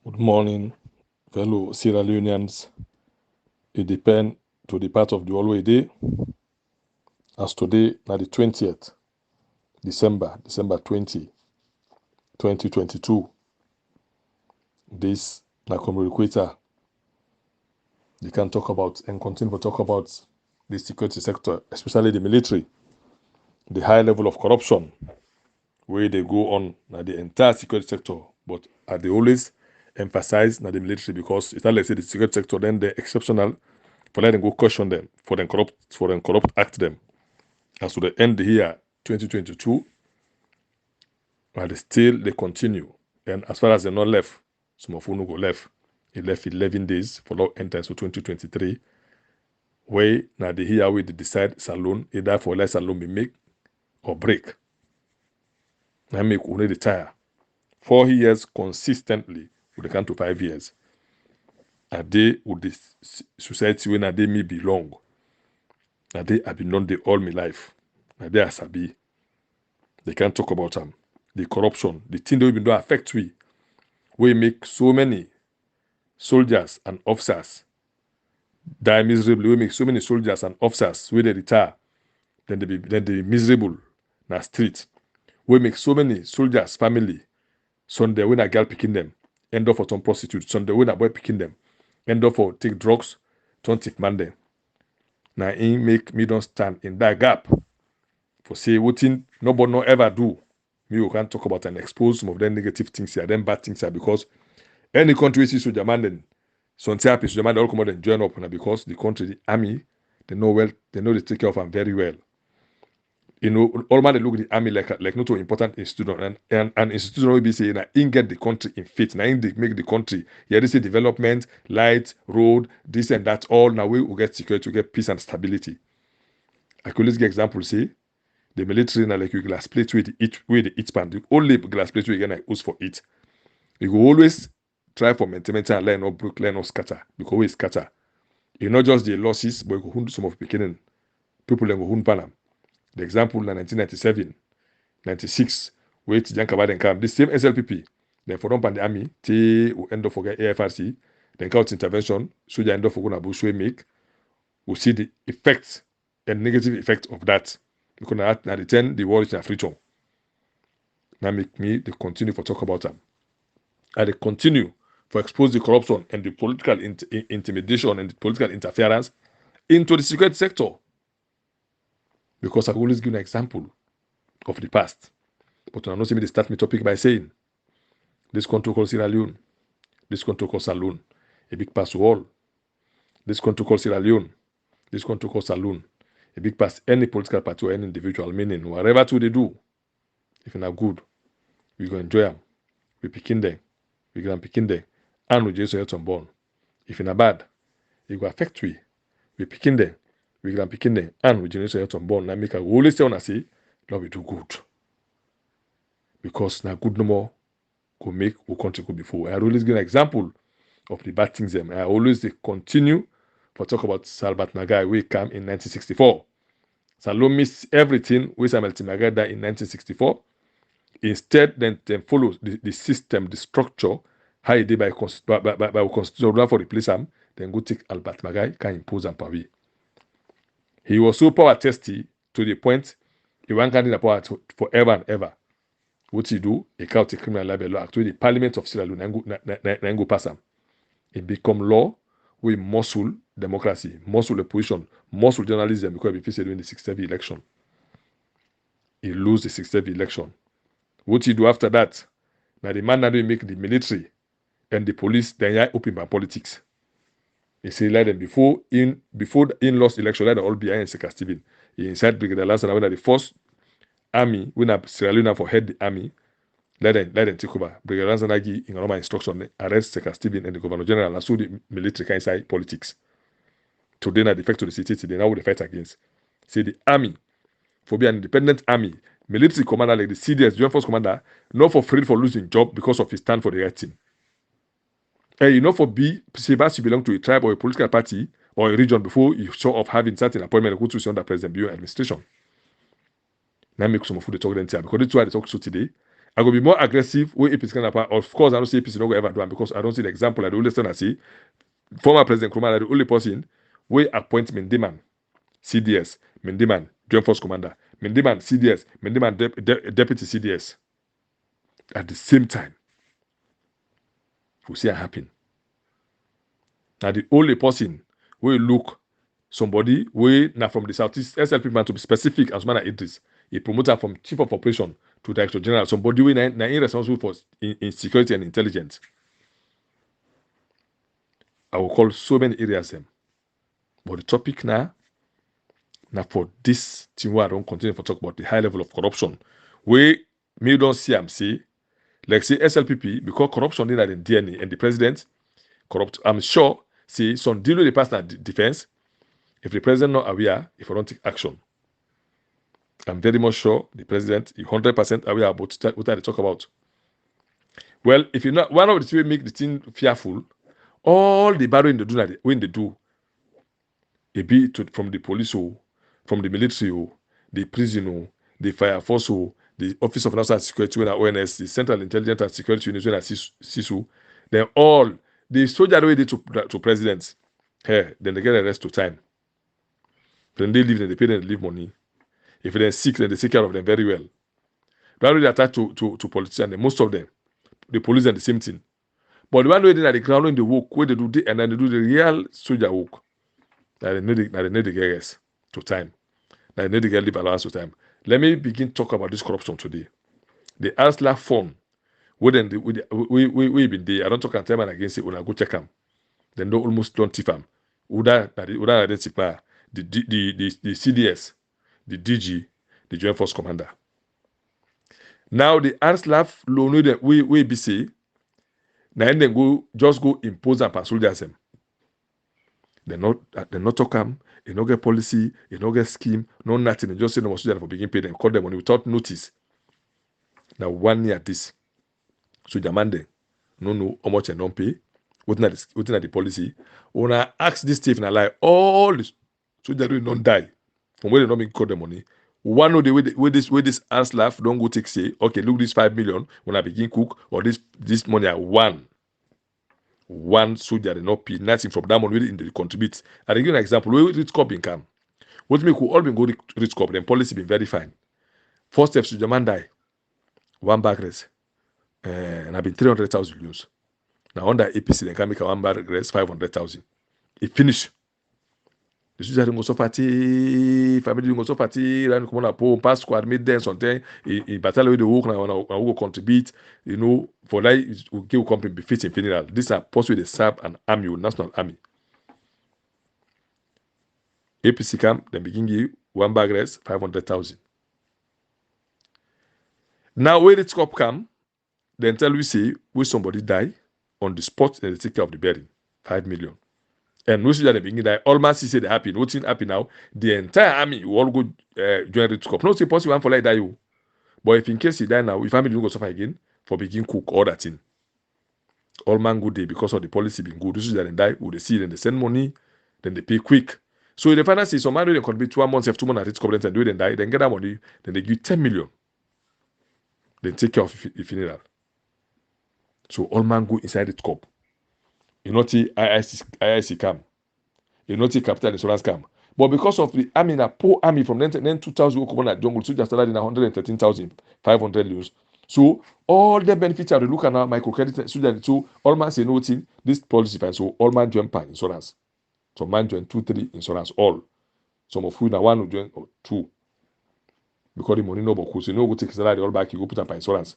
Good morning, fellow Sierra Leoneans. It depends to the part of the holiday day. As today, na the 20th December 20, 2022. This na Comrade Koita. They can talk about and continue to talk about the security sector, especially the military, the high level of corruption where they go on na the entire security sector, but they always emphasize na the military because it's not like say the security sector, then they're exceptional for letting go question them, for them corrupt act them. As to the end the year 2022, but still they continue. And as far as they're not left, some of them go left. It left 11 days for law enter to 2023. Where now the year we decide salon, either for let salon be make or break. Now make only retire. 4 years consistently would come to 5 years. A day would the society when a day me belong. A day I been known the all my life. A day as I be. They can't talk about them. The corruption, the thing that we been doing affect we make so many soldiers and officers die miserably. We make so many soldiers and officers where they retire, then they be miserable na street. We make so many soldiers family. Sunday when a girl picking them, end up for some prostitute. Sunday when a boy picking them, end up for take drugs, don't take man them. Now in make me don't stand in that gap for say what thing nobody no ever do. Me we can talk about and expose some of them negative things here, them bad things here because any country see soldier man then some type soldier man they all come out and join up now because the country, the army, they know they take care of them very well. You know, all man they look at the army like not so important institution and institution will be saying that in get the country in fit. Now in they make the country, yeah, they say development, light, road, this and that, all now we will get security, we get peace and stability. I could always give example, say the military now like you glass plate with the each pan. The only glass plate we get like use for it. You go always try for maintenance and line up broke, line up scatter because we scatter. You not just the losses, but you go hunt some of beginning. People then go hunt panam. The example in 1997, 96, wait Jankaba then come. The same SLPP, then for them the army, they end up for AFRC, then count intervention, so you end up for going to bush we make, we see the effects and negative effect of that. Because now the 10, the war is in freedom. Now make me they continue for talk about them. And they continue for expose the corruption and the political intimidation and the political interference into the security sector. Because I always give an example of the past. But I know see me they start my topic by saying this country called Sierra Leone, this country called Saloon, a big pass to all. This country called Sierra Leone, this country called Saloon, a big pass any political party or any individual, meaning whatever they do, if you're not good, we go enjoy them. We picking them, we can picking them, and we just head born. If you're not bad, it go affect we picking them, we can picking them, and we just head born. Now make a always say on say, now we do good. Because now good no more could make we country could before. I always give an example of the bad things them. I always they continue for talk about Salvat Nagai we come in 1964. Salome missed everything with Samuel Timagai died in 1964. Instead, then follow the system, the structure, how it did by constitution for replace him, then go take Albert Magai can impose and power. He was so power testy to the point he won't carry the power forever and ever. What he do? He can't take criminal libel law. Actually, the Parliament of Sierra Leone and go pass him. It become law with muscle democracy, muscle opposition, muscle journalism because if he said during the 67 election, he lose the 67 election. What he do after that? Now the man that will make the military and the police then yeah, open by politics. He say let them before in lost election, let them all behind Seka Stephen. He inside Brigadier Lanson when the first army, when Sierra Leone for head the army, let them take over. Brigadier Lanson give in normal instruction, arrest Seka Stephen and the Governor General and so the military can inside politics. Today now the effect to the city today now we fight against. Say the army, for be an independent army, military commander like the CDS, Joint Force Commander, not for afraid for losing job because of his stand for the right thing. And you know for be perhaps you belong to a tribe or a political party or a region before you show of having certain appointment go to under President Bio administration. Now make some of the talk then because that's why they talk so today. I go be more aggressive where APC can happen. Of course, I don't see APC not go ever do it because I don't see the example. I the only thing I see former President Nkrumah the only person where appoint Mendiman, CDS, Mendiman, Joint Force Commander, Mendiman, CDS, Mendiman, Deputy CDS. At the same time, we see it happen. Now the only person where look somebody where now from the Southeast SLP man to be specific as man Idris, a promoter from Chief of Operation to Director General, somebody where now responsible for in security and intelligence. I will call so many areas them. But the topic now for this thing where I don't continue to talk about the high level of corruption. Where me don't see am say, like say SLPP, because corruption in the DNA and the president corrupt. I'm sure, see, some deal with the personal defense. If the president not aware, if I don't take action. I'm very much sure the president is 100% aware about what I talk about. Well, if you're not, one of the two make the thing fearful, all the borrowing they do, when they do, it be from the police, from the military, the prison, the fire force, the Office of National Security, when ONS, the Central Intelligence and Security Unit, when CISU, then all the soldier way to presidents, then they get arrested to time. Then they leave, then they pay them, they leave money. If they're sick, then they take care of them very well. But when they attach to politicians, most of them, the police are the same thing. But the one way they are the ground when they work, where they do and then they do the real soldier work. Now they need the guys to time. Now they need the guys live allowance to time. Let me begin talk about this corruption today. The ASLA fund, we been there. I don't talk and time and against it when I go check them. Then they almost don't tip them. Uda identify the CDS, the DG, the Joint Force Commander. Now the ASLA loan that we be say, now then go impose and pass soldiers them. They not talk them, they not get policy, they not get scheme, no nothing. They just say no soldier for begin pay them, call them money without notice. Now 1 year this, soldier man they no know how much and don't pay. What's not the policy? When I ask this thief and lie, all this soldiers will not die from where they not make call them money. One of the way this ass laugh don't go take say, okay, look this 5 million when I begin cook or this money I one soldier they not pay nothing from that money in the contribute. I give you an example. Where rich cop income. What me could all been go rich cop, then policy been very fine. First step soldier man die. One bag race. And I've been 300,000 euros. Now under APC they can make a one bag race 500,000. It finish. The soldier go so party, family go so party, then come on a pole, pass squad, mid dance something. In battle with the work now, I will contribute. You know, for that will give company be fit in funeral. These are possibly the serve an army, national army. APC camp, then begin give one bag race 500,000. Now where the cop come, then tell we say will somebody die on the spot and they take care of the burying 5 million. And no soldier they begin die. All man see say they happy. What's happy now? The entire army will all go join rich cop. No say possible one for like die you. But if in case he die now, if family don't go suffer again, for begin cook all that thing. All man good day because of the policy being good. This is that they die, will they see, then they send money, then they pay quick. So if the finance is some man they contribute 2 months, have 2 months at rich cop, and do it and die, then get that money, then they give 10 million. Then take care of the funeral. So all man go inside the cop. You know the IIC camp. You know the capital insurance camp. But because of the army, a poor army from then 2000 come on at jungle, so just started in 113,500 euros. So all the benefits are look at now microcredit student. So all man say nothing. This policy fine. So all man join pan insurance. Some man join 2-3 insurance all. Some of who now one will join 2. Because the money no boku. So you know go take salary all back, you go put up insurance.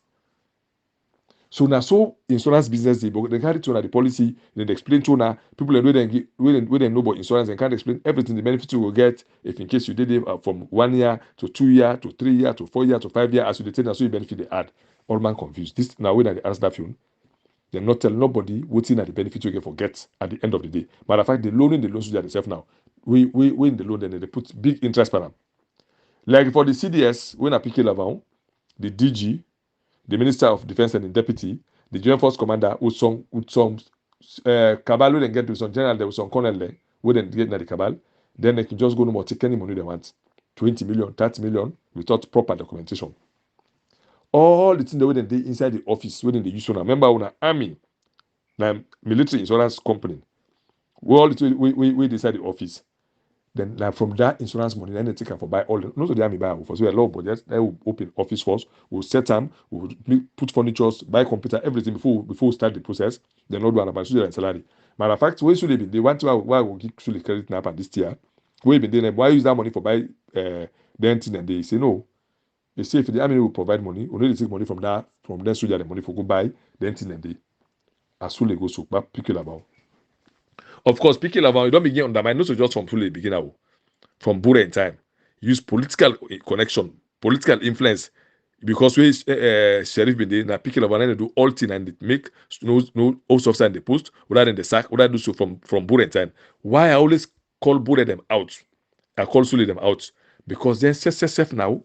So now, so insurance business they carry to the policy, then they explain to now people who don't know about insurance and can't explain everything the benefits you will get if in case you did it from 1 year to 2 year to 3 year to 4 year to 5 year as you did so you benefit they add. All man confused. This now when they ask that film, they not tell nobody what's in the benefit you get forget at the end of the day. Matter of fact, the loan to themselves now. We in the loan then they put big interest per them. Like for the CDS, when I pick level, the DG. The Minister of Defense and the Deputy, the Joint Force Commander, with some cabal, then get to some general, there was some colonel there, we then get to the cabal, then they can just go no more, take any money they want, 20 million, 30 million, without proper documentation. all the things that when they inside the office, when they use on. Remember, on army, na military insurance company. We all we decide the office. Then like from that insurance money, then they take for buy all the not the army buy for so a lot of budget. They will open office for us, we'll set them, we'll put furniture, buy computer, everything before we start the process. Then not do an about student salary. Matter of fact, where should they be? They want to why will give Sule credit now this year. Where been there? Why use that money for buy then thing and they say no. They say if the army will provide money, we need to take money from that soldier the money for go buy then thing and they as Sule goes so pick it about. Of course, picking about you don't begin undermine, not just from Sule begin out. From Bure in time. Use political connection, political influence. Because we Sheriff been there, now picking up and do all thing and make no host officer in the post, rather than the sack, rather do so from Bure in time. Why I always call Bure them out? I call Sule them out. Because then self now,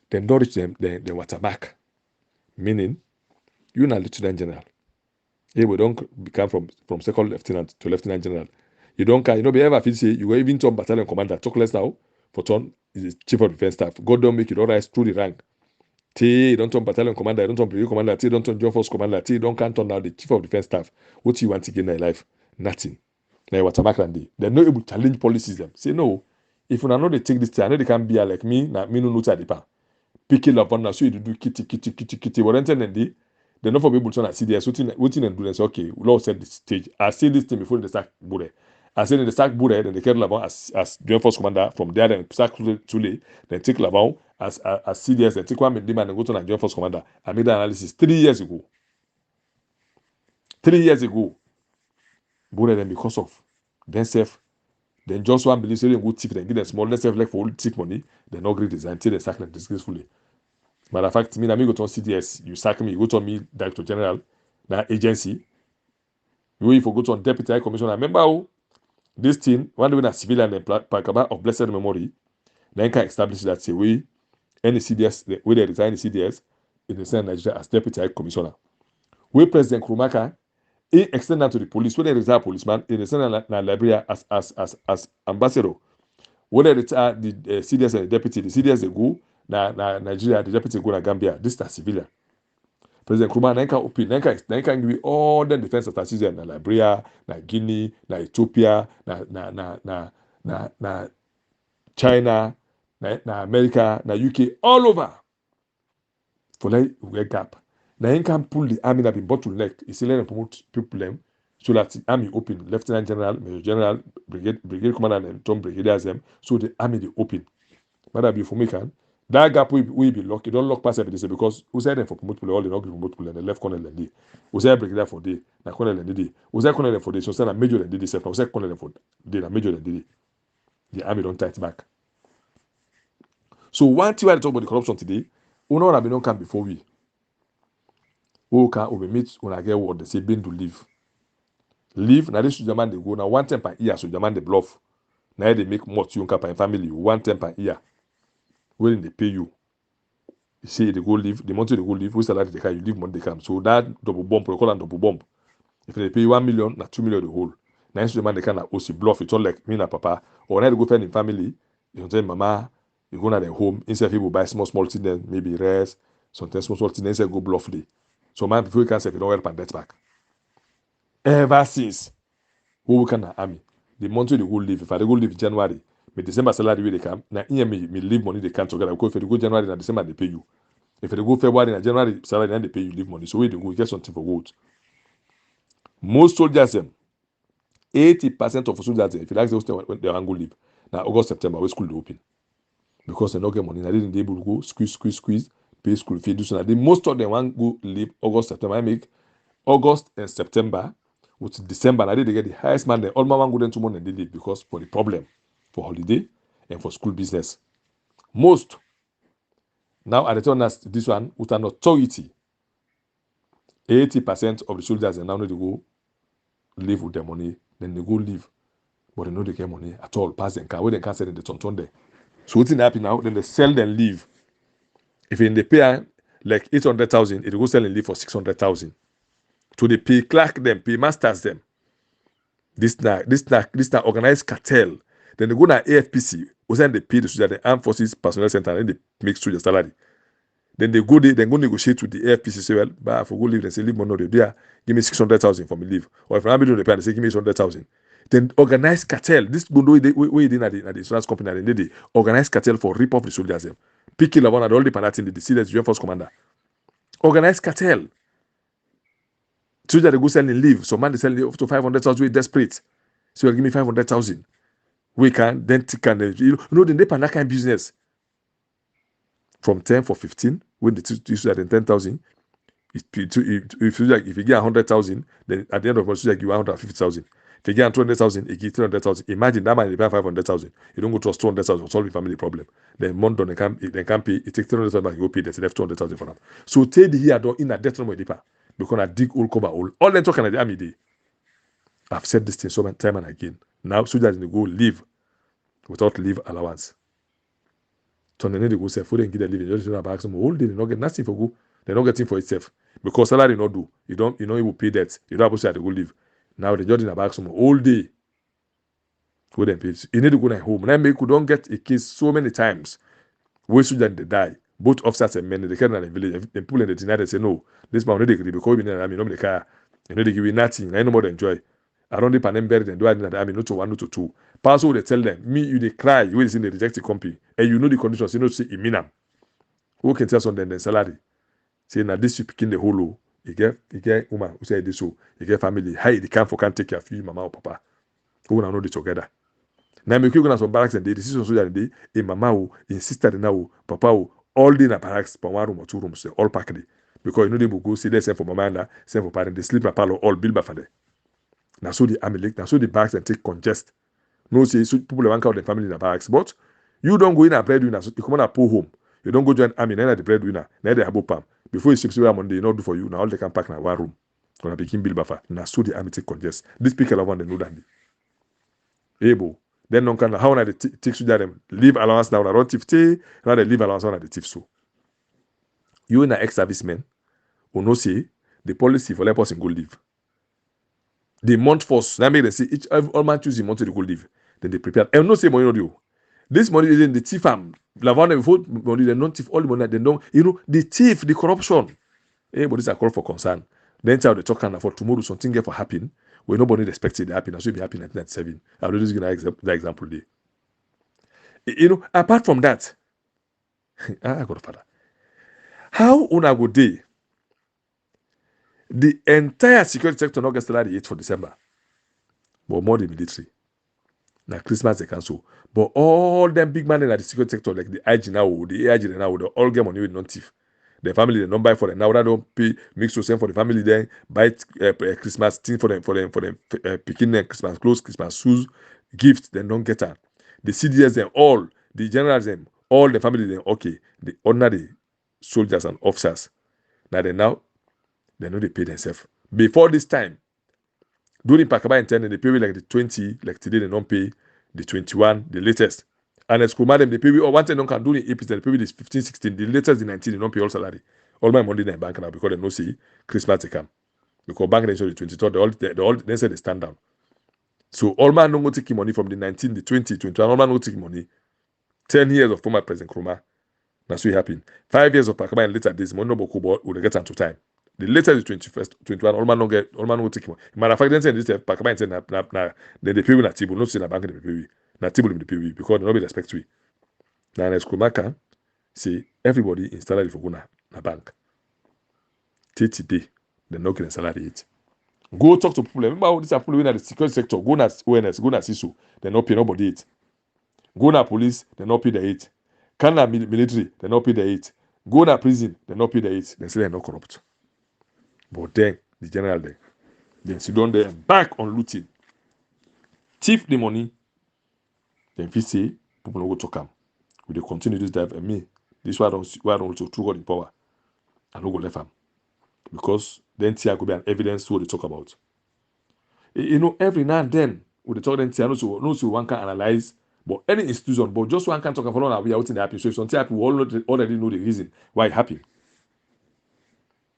them don't reach them the water back. Meaning, you're not lieutenant general. Hey, we don't become from second lieutenant to lieutenant general. You don't can, be ever feel say you go even turn battalion commander, talk less now, for turn is the chief of defense staff. God don't make it all rise through the rank. T don't turn battalion commander, don't turn brigade commander, T don't turn joint force commander, T don't turn now the chief of defense staff. What you want to gain in life? Nothing. Now what about they're not able to challenge policies them. Say no. If you know they take this thing, I know they can be like me, now me no at the pa. Pick it up on now, so you do kitty. What then they're not for people to see this. Waiting and do this. Okay, we all set the stage. I see this thing before they start Bure. I said in the sack Bure, then they carry Laban as joint force commander. From there, then sack Tule, then take Laban as CDS, then take one Mendima and go to joint force commander. I made that analysis 3 years ago. 3 years ago, Bure then because of then self, then just one believe say they go thief, then give them small, let's have like for all thief money, then not great design till they sack them disgracefully. Matter of fact, me go to CDS, you sack me, you go to me director general, that agency. You if you go to deputy high commissioner, remember how this thing, one way that civilian and of blessed memory, then can establish that say we any CDS, where they resign the CDS, in the same Nigeria as deputy high commissioner. We President Krumaka, he extend that to the police, when they retire policeman, in the same Liberia as ambassador. When they retire the CDS and the deputy, the CDS they go, Nigeria, the deputy go to Gambia. This is civilian. President Nkrumah then can open, then can give all the defense strategies in Liberia, Guinea, Ethiopia, China, America, UK, all over. For like we gap. Now he can pull the army that been bottleneck. He still promote people them so that the army open. Lieutenant General, Major General, Brigade Commander, and Tom Brigadiers them. So the army they open. But that be for me can. That gap will be locked. You don't lock past every day because who said them for promote people, all the not promote people and the left corner and the who said brigadier for day, na corner and the who said corner for day, so stand a major and the self, who said corner for day, na major and the army don't tight back. So one thing I talk about the corruption today, we know that we don't come before we. Who can we meet when I get what they say been to leave. Leave, now this should demand they go now 1 time per year, so demand the bluff. Now they make more to your family 1 time per year. When they pay you. You say they go leave, the money they go leave, we salary they can, you leave money they come. So that double bump, we call them double bump. If they pay 1 million, na 2 million the whole. Now the man they can also bluff, it's all like me and papa. Or when they go find in family, you tell mama, you go to their home, instead people buy small things, then maybe rest, sometimes small things, then say go bluff day. So man, before you can say if you don't help and debt back. Ever since we can army, the month they go leave, if I go leave January, me December salary where they come, now me leave money they come together. Because if they go January and December they pay you. If they go February and January salary then they pay you leave money. So where they go get something for gold. Most soldiers them, 80% of soldiers them, if you like those when they go leave, now August, September, where school they open. Because they don't get money. Now they didn't able to go squeeze, pay school fee, do so. The most of them want go leave August, September. I make August and September with December. Now they get the highest man. All my one go then 2 months and they leave because for the problem, for holiday and for school business. Most now at the turn as this one with an authority, 80% of the soldiers and now they go live with their money. Then they go leave, but they know they get money at all. Pass them car where they can't sell in the tonton there. So what's happen now? Then they sell and leave. If they pay like 800,000, it will go sell and leave for 600,000. So they pay clerk them, pay masters them. This organized cartel. Then they go to AFPC. Then they pay the soldier, the Armed Forces Personnel Center, and they make soldier salary. Then they go there, then go negotiate with the AFPC. Say, well, but if I go leave, they say leave money there. Give me 600,000 for me leave. Or if I'm doing the plan, they say give me 600,000. Then organize cartel. This Gondo we did at the insurance company and they organize cartel for rip off the soldiers. Pick the one and all the panatin the CDS Joint Force Commander. Organize cartel. Soldier they go selling leave. Some man they sell up to 500,000 we desperate. So you give me 500,000. We can then you know then they pan that kind of business. From 10 for 15, when the two at 10,000, if you get 100,000, then at the end of the month, you get 150,000. If you get 200,000, you get 300,000. Imagine that man, they pay 500,000. You don't go trust 200,000 for solving family problem. Then month on they can pay. It takes 300,000 back. You go pay. They left 200,000 for them. So take the here in a death no deeper because I dig all cover all them talking at the army day. I've said this thing so many time and again. Now soldiers they go live without leave allowance. So they need to go say food and get a living. You just about some whole day they don't get nothing for go. They don't get thing for itself because salary not do. You will pay debts. You don't have to go live. Now they just in about some whole day. Go then pay. You need to go home. Now make you don't get a case so many times where soldiers they die. Both officers and men they come in the village. The people in the deny they say no. This man already agree because we in the army. No the car. You know they give you nothing. I no more enjoy. Around the panem buried and do it in the army. Not to one, not to two. Pass they tell them. Me you they cry. You will see the rejected company. And you know the conditions. You know see iminam. Who can tell something then salary? Say now this you picking the whole. You get woman who say this so. You get family. Hey, they can't take care of you, mama or papa. Who know this together. Now me go some barracks and the decision so that day in mama who, in sister now, papa who, all day in a barracks for 1 room or 2 rooms, all packed. Because you know they will go see they send for mama and send for parents. They sleep in a parlor all build by for them. Now so the army now so the barracks and take congest. No say so people want out the family in the barracks, but you don't go in a breadwinner. So you come on a poor home. You don't go join army. Neither the breadwinner, neither the abopam. Before you ship away Monday, you not do for you. Now all they can pack in 1 room. Gonna begin build buffer. Now so the army take congest. These people want they know that. Able. Then no can how na the take so them leave allowance now. Around 50. Now they leave allowance on the thief so. You in a ex-serviceman. Or no say the policy for let person go leave. The month first, that make them say each all man choose the month to go leave. Then they prepare. And no say money no do. This money is in the thief farm. Lavanda before money they don't thief all the money. They don't the thief, the corruption. But this a call for concern. Then tell the talk for tomorrow something get for happen where nobody expected to happen. So it be happen in 1997. I'll just give that example there. Apart from that, I got a father. How una go day? The entire security sector not get salary 8 for December. But more the military. Now Christmas they cancel. But all them big money in the security sector, like the IG now, the AIG now, they all get money with non-thief. The family they don't buy for them. Now they don't pay mix to send for the family then buy Christmas thing for them picking them Christmas clothes, Christmas shoes, gifts, they don't get that. The CDS them all, the generals them, all the family them okay. The ordinary soldiers and officers. Now they know they pay themselves. Before this time, during Pakaba and 10, they pay like the 20, like today they don't pay the 21, the latest. And as madam, they pay or one time don't can do the 8%, they pay the 15, 16, the latest the 19, they don't pay all salary. All my money in the bank now because they don't see Christmas to come. Because bank they show the 23, they all they say they stand down. So all man don't go take money from the 19, the 20, 21, all man don't take money. 10 years of former President Kruma. That's what happened. 5 years of Pakaba and later this money no boku will get into time. The latest is 21st, 21. All man will take him. Matter of fact, then say this Pakaba and say na they pay na table, not say na bank they pay. Na table they pay because they not be respect we. Now as Kumaka say everybody in salary for go na bank. Till day they not get salary yet. Go talk to people. Remember how these are people in the security sector. Go na ONS, go na CISO. They not pay nobody it. Go na police, they not pay the 8. Can na military, they not pay the 8. Go na prison, they not pay the 8. They say they not corrupt. But then the general then sit down there back on looting. Thief the money. Then if you say people don't go talk am. We dey continue this dive and me. This why I don't also true God in power. I don't go left am. Because then Tia could be an evidence what they talk about. Every now and then we dey talk then Tia no so one can analyze, but any institution, but just one can talk about how we are out in the happy. So if something happen, we already know the reason why it happened.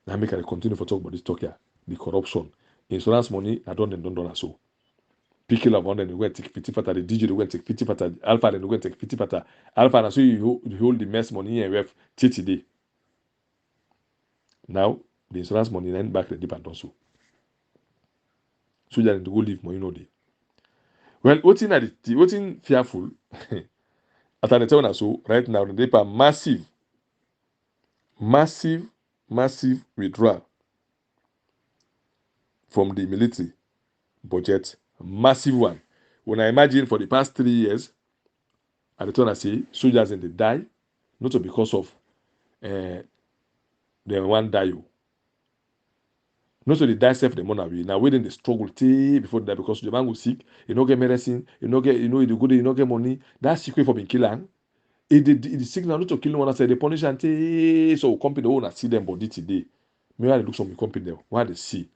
Now make I continue for talk about this talk here. The corruption. Insurance money, I don't so. Pickle of one, then you go and take 50 pata, the DJ, you go and take 50 pata, Alpha, then you go and take 50 pata. Alpha, and so you hold the mess money and we have 30 day. Now the insurance money then back the depend also. Soldier dem dey go leave money no dey. Well, wetin fearful as I dey tell una so right now the paper massive withdrawal from the military budget, massive one. When I imagine for the past 3 years, I dey tell una say soldiers dem dey die not because of dem wan die o. Not so they die self the money away. Now waiting the struggle till before that because the man go sick, you no get medicine, you no get, you know, you go there, you no get money. That's secret for being killed. The signal not to kill one say they punish and so company owner see them body today. Me when I look some company there, why they see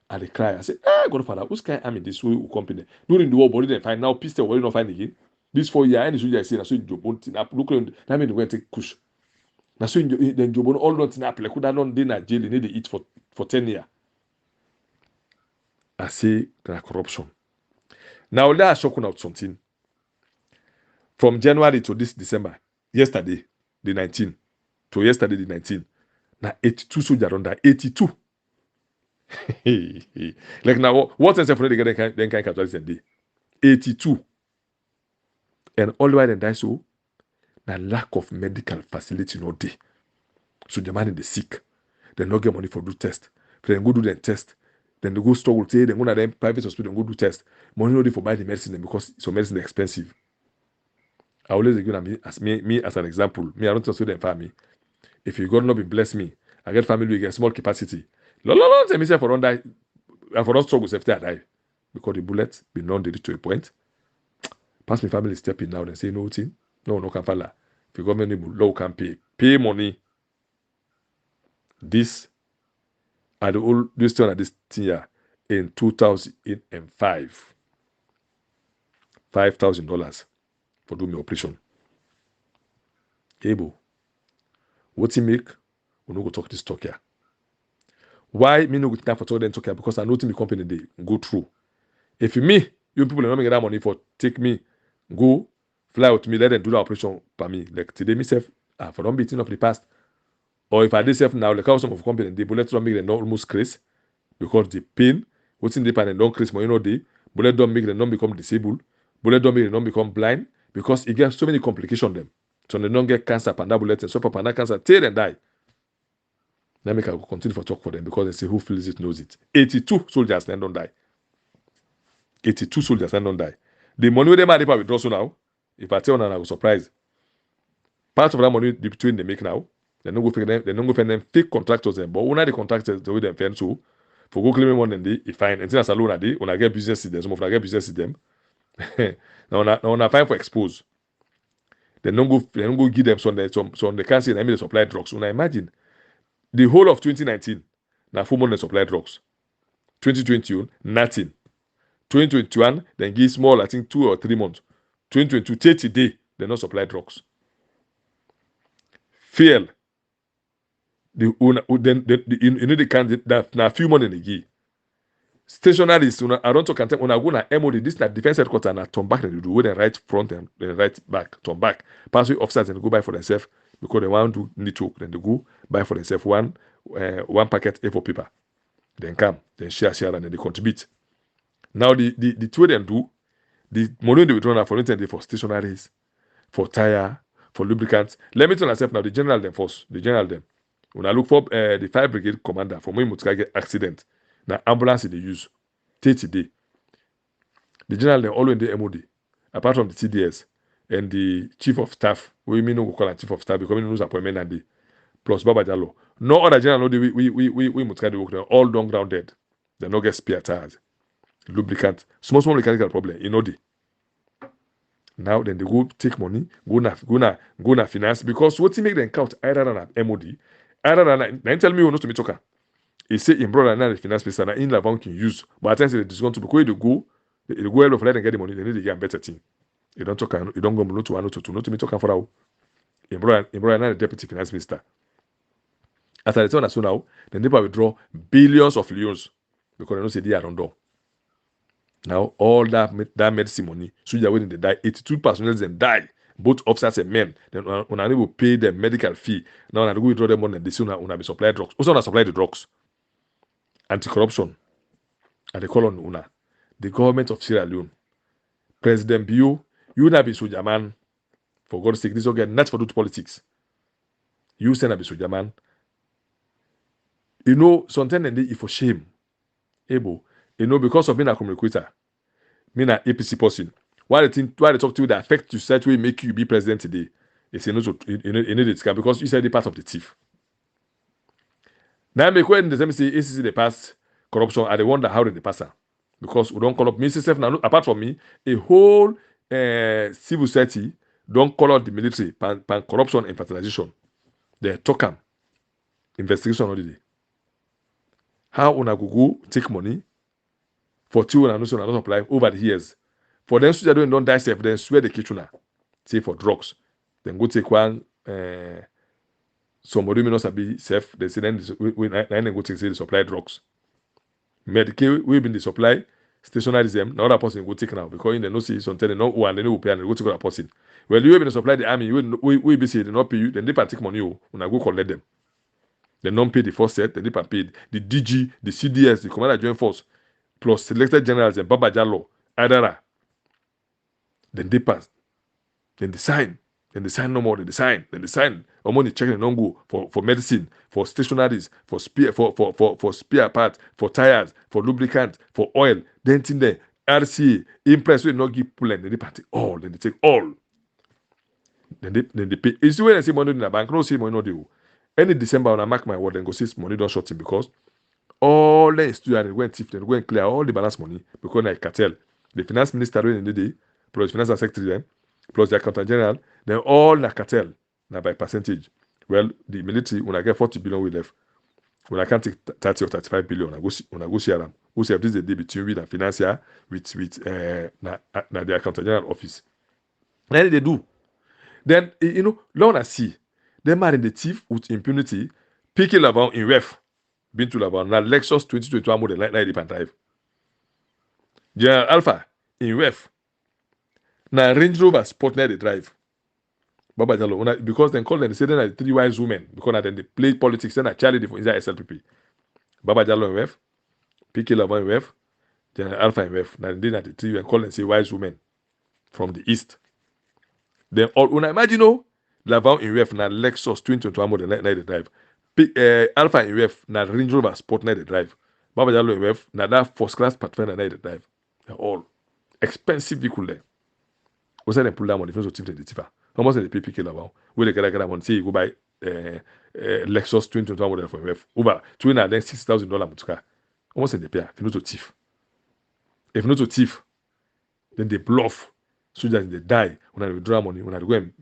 and they cry. I say, Godfather, who's kind army this way company? During the war, body they find now pistol, what you not find again? This 4 year, any soldier I see, I saw Job look at that mean they go and take push. Now so then Job all not in apple, could have not been in jail, they need to eat for 10 years. I say there corruption. Now let's shock out something. From January to this December, yesterday, the 19th, to yesterday, the 19th, now 82 soldiers on that. 82. Like now, what else for they get then kind of a day? 82. And all the while they die so, the lack of medical facility no day. So the man is sick. They no get money for do test. Then go do the test. Then they go store say they go to them private hospital and go do test. Money no dey for buy the medicine because some medicine is expensive. I always give me as an example. Me, I don't trust them family. If you God not be bless me, I get family with a small capacity. No, tell me say for don't die, and for don't struggle safety I die. Because the bullet be non reach to a point. Pass me family step in now and say no thing. No can fall. If you government low can pay money. This at the old this turn at this year in 2005. $5,000 for doing my operation. Able. What he make? We no go talk this talk here. Why me no go time for talk then talk here? Because I know me company they go through. If me, you people don't make that money for take me, go fly out to me, let them do the operation for me. Like today, myself, for don't beating of the past. Or if I did self now, like how some of company they bullet don't make them not almost crazy because the pain, what's in the pan and don't crazy, you know they bullet don't make them not become disabled, bullet don't make them not become blind because it gets so many complications them. So they don't get cancer, panda bullet and super panda cancer, tear and die. Let me continue for talk for them because they say who feels it knows it. 82 soldiers then don't die. 82 soldiers then don't die. The money they might withdraw so now. If I tell you now, I was surprised. Part of that money between they make now, they don't go pay them fake contractors them. But one of the contractors the way them fend so for go claiming one and they fine. And as alone they when I get business with them, some of them get business with them. now I find for expose. They don't go give them some they can't say they supply drugs. When I imagine the whole of 2019, now 4 months supply drugs. 2020, nothing. 2021, then give small, I think 2 or 3 months. 2022, 30 days, they not supply drugs. Fail. You know they can't that now few months they give. Stationaries, I don't talk when I go na MOD, this na defense headquarters and I turn back and they do with the right front and the right back, turn back. Pass with officers and go buy for themselves because they want to need to, then they go buy for themselves one packet A4 paper. Then come, then share, and then they contribute. Now the two them do, the money they withdraw for instance for stationaries, for tire, for lubricants. Let me tell myself now the general them first. The general them. When I look for the fire brigade commander for when Mutka get accident, now ambulance they use 30 day. The general them all in the MOD, apart from the TDS and the chief of staff. We mean no call chief of staff because we knows appointment and day. Plus Baba Jalo. No other general know we Mutka they work there all down grounded. They no get spare tires. Lubricant, small mechanical problem, you know the. Now then they go take money, go na finance because what he make them count either than MOD, either than then tell me who knows to me talker. He say in brother now the finance minister na in la bank can use, but at times they discount to because they go all of let them get the money, they need to get a better thing. You don't talk, you don't go no to one to me talking for now. In brother now the deputy finance minister. As I return as soon now, then they withdraw billions of euros because they don't say they are don't do. Now all that medicine money, soldier waiting they die, 82 personnel then die both officers and men. Then una will pay the medical fee. Now una go withdraw them money and they say una be supply drugs. Also una supply the drugs. Anti-corruption. And they call on una. The government of Sierra Leone. President Bio, you na be soldier man. For God's sake, this okay, not for do politics. You say na be soldier man. You know, sometimes they for shame. Able. You know, because of being a communicator, me na APC person. Why they talk to you that affect you, that way make you be president today? It's you know it's because you said the part of the thief. Now make when the same say ACC the past corruption, I wonder how did they pass her? Because we don't call up me self now. Apart from me, a whole civil society don't call out the military pan corruption and fertilization. They talk them investigation already. How una go take money for two and no of life over the years. For them, soldiers don't die safe, then swear the kitchen, say for drugs. Then go take one somebody may not be safe. They say then we go take say the supply drugs. Medicaid we been the supply stationary them. Now that person go take now because in the no see something they know who and they will pay and they go take that person. Well, you been supply the army. We be say they not pay you. Then they take money. When I go collect them. They don't pay the first set. Then they paid the DG, the CDS, the Commander Joint Force, plus selected generals and Baba Jallo, Adara. Then they pass. Then they sign. Then they sign no more. Then they sign. Or money checking non go for medicine, for stationaries, for spare parts, for tires, for lubricant, for oil. Then in there, RCA, impress will not give pull and then they party all. Then they take all. Then they pay. You see when I see money in the bank, no see money no deal. Any December when I mark my word, then go see money don't short him because all the students went thief, they go and clear all the balance money because like cartel. The finance minister in the day, plus finance secretary then, plus the accountant general, then all na cartel now by percentage. Well, the military when I get 40 billion we left, when I can't take 30 or 35 billion, I go share them. Who say this is the day between we and financier with na the accountant general office. Then they do. Then you know, long as see, they marry the thief with impunity, picking about in ref. Been to Laban, now Lexus 2021 model 995. General Alpha in ref. Now Range Rover Sport now they drive. Baba Jalo, because then call them, they say then are the three wise women, because then they play politics, then are charity for inside SLPP. Baba Jalo in ref, PK Laban in ref, General Alpha in ref. Now they are the three and call them say wise women from the east. Then all when I imagine Laban in ref now Lexus 2021 model 995. Alpha in ref na Range Rover Sport na the drive. Baba Jalo in ref na that first class Pathfinder na the drive. They're all expensive vehicle there. What's that they pull that money? If you the tifa, how much they pay PK about? Where they get money? Say you go buy Lexus 2021 model for ref over $260,000 mutuka. How much they pay? If you not to thief, if not to thief, then they bluff. Soldiers they die when they withdraw money. When they go and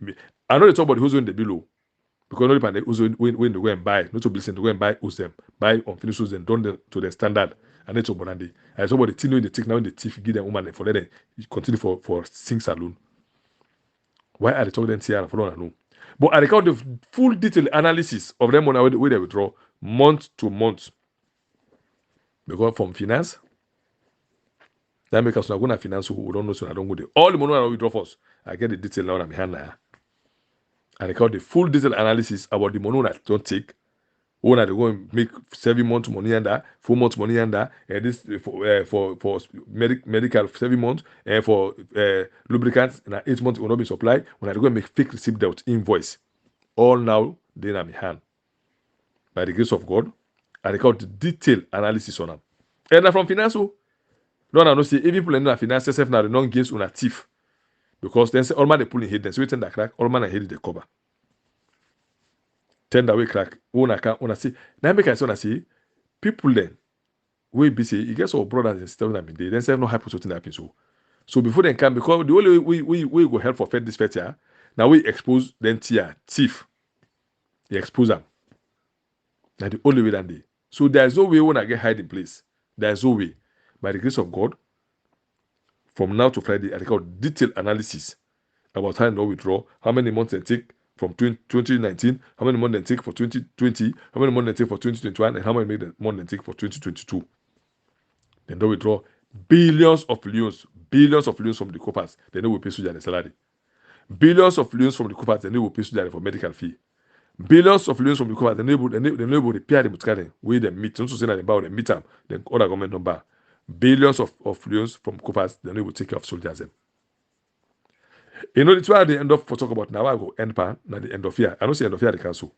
I know they talk about who's in the below. Because no people when they go and buy, not to be sent to go and buy them, buy unfinished them, done them to the standard, and it's about Bonandi. I saw about the thing when they take now in the thief, give them woman for them continue for sing saloon. Why are they talking them here for no? But I record the full detailed analysis of them on where they withdraw month to month. Because from finance, that makes us not going to finance who don't know so I don't go there. All the money I withdraw first, I get the detail now in my hand now. And record the full detailed analysis about the money that don't take. When they go and make 7 months money under, 4 months money under, and this for medical 7 months, and for lubricants, and 8 months will not be supplied. When they go and make fake receipt debt invoice, all now they in my hand. By the grace of God, I record the detailed analysis on them. And from finance, no, I say even people in the finance self now they don't gains on a thief. Because then say all man they pull in head, then so we turn that crack, all man and head the cover. Turn that way crack, una see. Now make I say people then we be say you get our brothers and sisters that be then say no happen something happen so before they come because the only we go help for fed this fetter now we expose them thief. You expose them. That's the only way that day. So there's no way when I get hiding place. There's no way. By the grace of God, from now to Friday, I record detailed analysis about how to withdraw, how many months they take from 2019, how many months they take for 2020, how many months they take for 2021, and how many months they take for 2022. Then they withdraw billions of leons from the coppers. They know we pay soldiers their salary. Billions of loans from the coopers, then they will pay soldiers for medical fee. Billions of loans from the coopers, then they will repair the mutkaren, where they meet. Don't say that about the meet them, then other government number. Billions of loans from coopers, then they will take care of soldiers. Them. It's why at the end of for talk about now I go end pa na the end of year. I don't see end of year the council.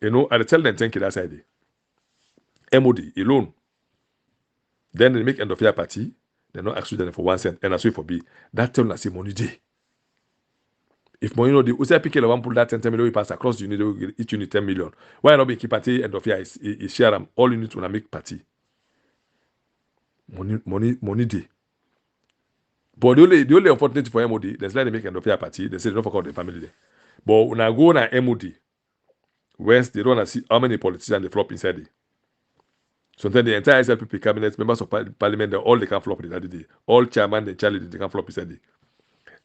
I tell them thank you that side. MOD alone. Then they make end of year party. They not ask them for 1 cent and as for B. That tell them say money day. If money the USA pick one pull that 10 million pass across the unit, each unit 10 million. Why not be keep party end of year is share them all units when I make party. Money day. But the only unfortunate for MOD, there's like they make end of year party, they say they don't forget the family there. But when I go na MOD, West, they don't want to see how many politicians they flop inside it. Sometimes the entire SLPP cabinet, members of parliament, all they can flop inside it. All chairman and Charlie, they can flop inside it.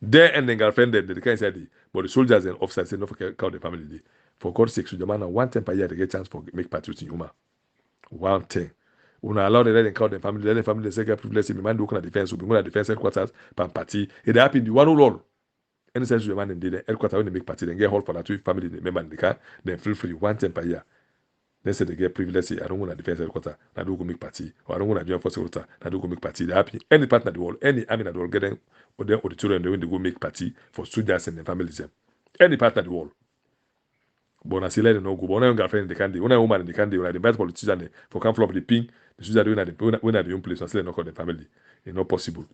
There and then girlfriend, they can inside it. But the soldiers and officers, they don't count the family day. For God's sake, so the man, 1 time per year, they get chance for make party with Yuma. 1 thing. When I allow them, let them count the family, they say, get privilege, me man, do on defense, we go to defense headquarters, pan party. It happened, the one who roll. Any sense the man in the headquarters when they make party, then get hold for that two family member in the car, then feel free 1 time per year. They say they get privilege. I don't want to defense headquarters. I don't go make party. Or I don't want to join force headquarters. I don't go make party. They happy. Any partner the world, any army in the world, get them or their auditorium when they go make party for soldiers and their families. Any partner the world. But I say let them no go. But when I girlfriend in the candy, when I woman in the candy, when I invite politicians for come flop the ping, the soldiers doing at the own place. I say not call the family. It's not possible.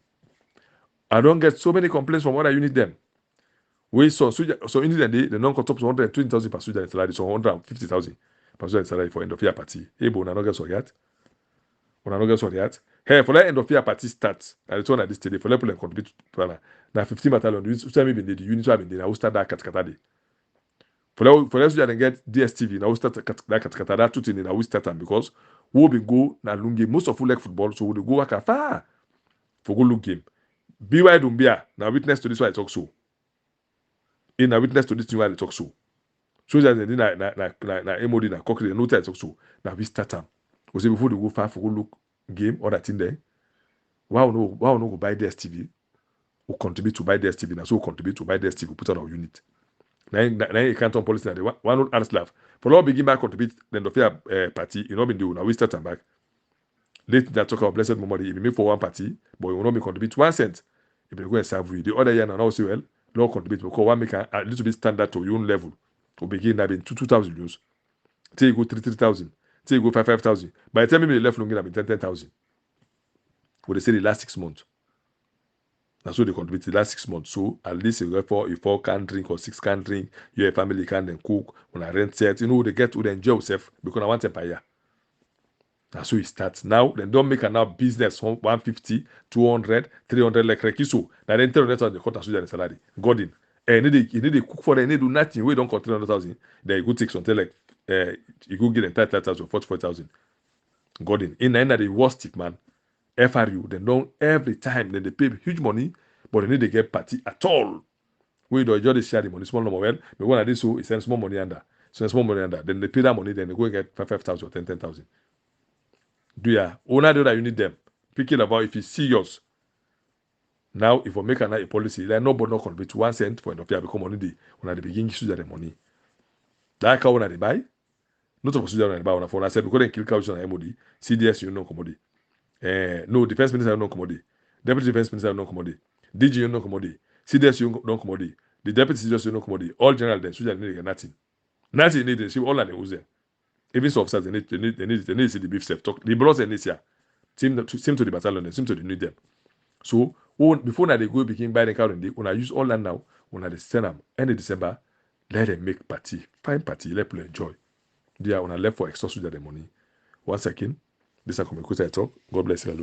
I don't get so many complaints from what I unit them. We saw soldier, so in the day, the non-cut up to 120,000 per soldier in salary, so 150,000 per soldier in salary for end of year party. Hey, but we're not get so yet. We're not get so yet. Hey, for that end of year party starts, and it's on at this today for people and contribute to now 15 battalion. Which time maybe the unit have been there. I will start that katkata. For that soldier then get DSTV. Now we start that katkata. That two things. Now we start them because we'll be go na lungi. Most of you like football, so we'll go work far for go look game. BY Dumbia now witness to this why I talk so. In a witness to this thing why they talk so. Soldiers they na MOD na Cochrane no talk so. Now we start them. We say before they go far for go look game or that thing there. Why no go buy DSTV? We contribute to buy DSTV. Now so we contribute to buy DSTV. We put on our unit. Now you can't on policy. Now one not ask laugh. For all begin back contribute then the fair party. You know been do now we start them back. Late that talk about blessed memory. If you make for one party, but you will not be contribute 1 cent. If you go and serve with the other year now say well. Law contribute because one make a little bit standard to your own level. To begin that been 2,000 euros. Till you go 3,000. Till you go 5,000. By the time you left long, I've been 10,000. What they say the last 6 months. That's what they contribute the last 6 months. So at least you go for if 4 can drink or 6 can drink, your family can then cook, when I rent set, they get to enjoy yourself because I want them per year. That's how it starts. Now, then don't make a business 150, 200, 300 like Rekiso. Now then 300,000 they cut a salary. Godin. And they cook for them, they do nothing. We don't cut 300,000. Then you go take something like you go get them 30,000, 44,000. Godin. In the end of the worst tip, man. FRU, then don't every time then they pay huge money, but they need to get party at all. We do enjoy the share the money, small number well, but when I do so, it sends small money under. So small money under. Then they pay that money, then they go and get 5,000 or 10,000. Do ya? Owner do that you need them. Picking about if it's serious. Now, if we make a policy, like nobody not contribute 1 cent for end of year become money day. When they begin to use the money. That car when they buy, not of soldier when they buy on phone. I said because they kill cows on MOD, CDS you know commodity. No, defense minister no commodity. Deputy defense minister no commodity. DG you no commodity. CDS you no commodity. The deputy CDS you no commodity. All general then soldier need nothing. Nothing need they all are the use. Even some officers they need to see the beef self talk. The brothers and this year. Seem to the battalion, seem to the need them. So before now they go begin buying the car and when I use all that now, when I send them end of December, let them make party, fine party, let people enjoy. They are when I left for extra soldier the money. Once again, this is Koita talk. God bless you.